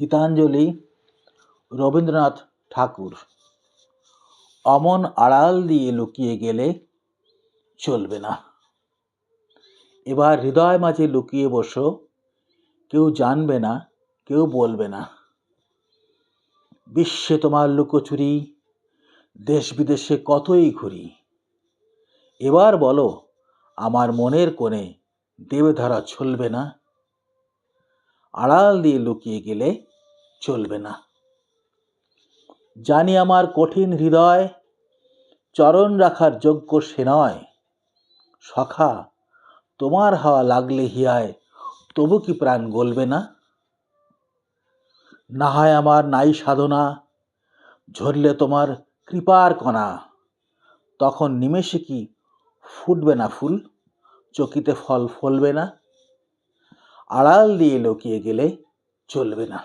গীতাঞ্জলি রবীন্দ্রনাথ ঠাকুর। অমন আড়াল দিয়ে লুকিয়ে গেলে চলবে না। এবার হৃদয় মাঝে লুকিয়ে বসো, কেউ জানবে না, কেউ বলবে না। বিশ্বে তোমার লুকোচুরি, দেশ বিদেশে কতই ঘুরি। এবার বলো, আমার মনের কোণে দেবে ধরা চলবে না। আড়াল দিয়ে লুকিয়ে গেলে চলবে না। জানি আমার কঠিন হৃদয় চরণ রাখার যোগ্য সে নয়। সখা, তোমার হাওয়া লাগলে হিয়ায় তবু কি প্রাণ গলবে না? না হয় আমার নাই সাধনা, ঝরলে তোমার কৃপার কণা, তখন নিমেষে কি ফুটবে না ফুল, চকিতে ফল ফলবে না? আড়াল দিয়ে লুকিয়ে গেলে চলবে না।